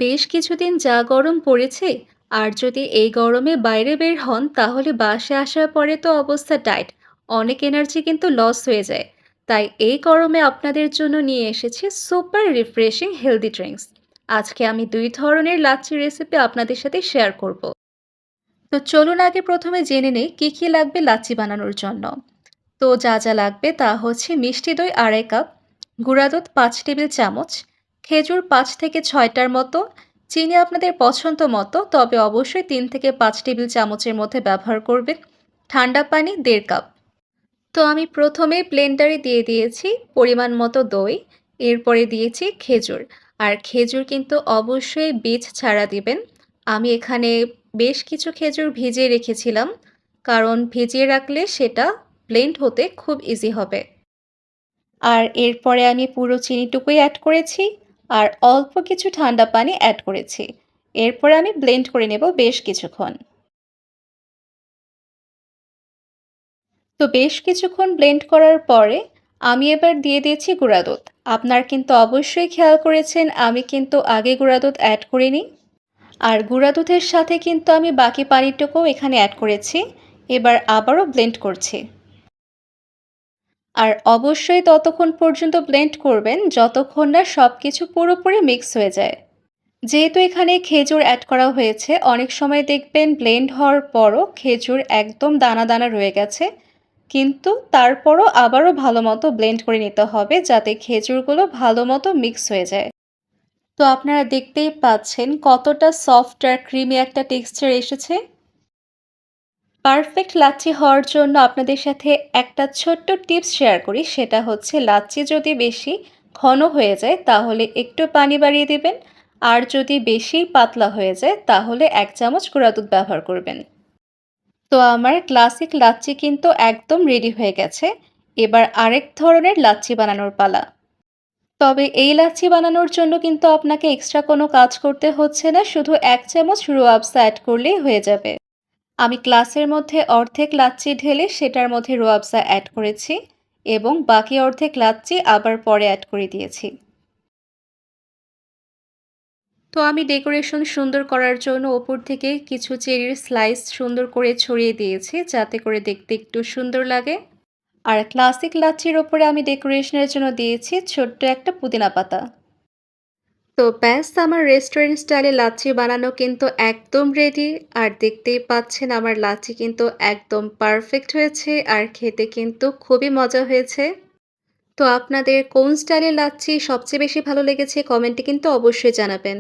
বেশ কিছুদিন যা গরম পড়েছে, আর যদি এই গরমে বাইরে বের হন তাহলে বাসায় আসার পরে তো অবস্থা টাইট। অনেক এনার্জি কিন্তু লস হয়ে যায়। তাই এই গরমে আপনাদের জন্য নিয়ে এসেছি সুপার রিফ্রেশিং হেলদি ড্রিঙ্কস। আজকে আমি 2 ধরনের লাচ্ছি রেসিপি আপনাদের সাথে শেয়ার করব। তো চলুন আগে প্রথমে জেনে নেই কী কী লাগবে লাচ্ছি বানানোর জন্য। তো যা যা লাগবে তা হচ্ছে মিষ্টি দই 2.5 কাপ, গুঁড়া দুধ 5 টেবিল চামচ, খেজুর 5 থেকে 6টার মতো, চিনি আপনাদের পছন্দ মতো, তবে অবশ্যই 3 থেকে 5 টেবিল চামচের মধ্যে ব্যবহার করবেন, ঠান্ডা পানি 1.5 কাপ। তো আমি প্রথমে ব্লেন্ডারে দিয়ে দিয়েছি পরিমাণ মতো দই, এরপরে দিয়েছি খেজুর। আর খেজুর কিন্তু অবশ্যই বীজ ছাড়া দিবেন। আমি এখানে বেশ কিছু খেজুর ভিজিয়ে রেখেছিলাম, কারণ ভিজিয়ে রাখলে সেটা ব্লেন্ড হতে খুব ইজি হবে। আর এরপরে আমি পুরো চিনিটুকুই অ্যাড করেছি, আর অল্প কিছু ঠান্ডা পানি অ্যাড করেছি। এরপরে আমি ব্লেন্ড করে নেব বেশ কিছুক্ষণ। তো বেশ কিছুক্ষণ ব্লেন্ড করার পরে আমি এবার দিয়ে দিয়েছি গুঁড়া দুধ। আপনার কিন্তু অবশ্যই খেয়াল করেছেন আমি কিন্তু আগে গুঁড়া দুধ অ্যাড করিনি। আর গুঁড়া দুধের সাথে কিন্তু আমি বাকি পানিটুকুও এখানে অ্যাড করেছি। এবার আবারও ব্লেন্ড করছি। আর অবশ্যই ততক্ষণ পর্যন্ত ব্লেন্ড করবেন যতক্ষণ না সব কিছু পুরোপুরি মিক্স হয়ে যায়। যেহেতু এখানে খেজুর অ্যাড করা হয়েছে, অনেক সময় দেখবেন ব্লেন্ড হওয়ার পরও খেজুর একদম দানা দানা রয়ে গেছে, কিন্তু তারপরও আবারও ভালো মতো ব্লেন্ড করে নিতে হবে যাতে খেজুরগুলো ভালো মতো মিক্স হয়ে যায়। তো আপনারা দেখতেই পাচ্ছেন কতটা সফট আর ক্রিমি একটা টেক্সচার এসেছে। পারফেক্ট লাচ্ছি হওয়ার জন্য আপনাদের সাথে একটা ছোট্ট টিপস শেয়ার করি, সেটা হচ্ছে লাচ্ছি যদি বেশি ঘন হয়ে যায় তাহলে একটু পানি বাড়িয়ে দেবেন, আর যদি বেশি পাতলা হয়ে যায় তাহলে 1 চামচ গুঁড়া দুধ ব্যবহার করবেন। তো আমার ক্লাসিক লাচ্ছি কিন্তু একদম রেডি হয়ে গেছে। এবার আরেক ধরনের লাচ্ছি বানানোর পালা। তবে এই লাচ্ছি বানানোর জন্য কিন্তু আপনাকে এক্সট্রা কোনো কাজ করতে হচ্ছে না, শুধু 1 চামচ রুহ আফজা অ্যাড করলেই হয়ে যাবে। আমি গ্লাসের মধ্যে অর্ধেক লাচ্ছি ঢেলে সেটার মধ্যে রুহ আফজা অ্যাড করেছি, এবং বাকি অর্ধেক লাচ্ছি আবার পরে অ্যাড করে দিয়েছি। তো আমি ডেকোরেশন সুন্দর করার জন্য ওপর থেকে কিছু চেরির স্লাইস সুন্দর করে ছড়িয়ে দিয়েছি যাতে করে দেখতে একটু সুন্দর লাগে। আর ক্লাসিক লাচ্ছির ওপরে আমি ডেকোরেশনের জন্য দিয়েছি ছোট্ট একটা পুদিনা পাতা। তো ব্যাস, আমার রেস্টুরেন্ট স্টাইলে লাচ্ছি বানানো কিন্তু একদম রেডি। আর দেখতেই পাচ্ছেন আমার লাচ্ছি কিন্তু একদম পারফেক্ট হয়েছে, আর খেতে কিন্তু খুবই মজা হয়েছে। তো আপনাদের কোন স্টাইলের লাচ্ছি সবচেয়ে বেশি ভালো লেগেছে কমেন্টে কিন্তু অবশ্যই জানাবেন।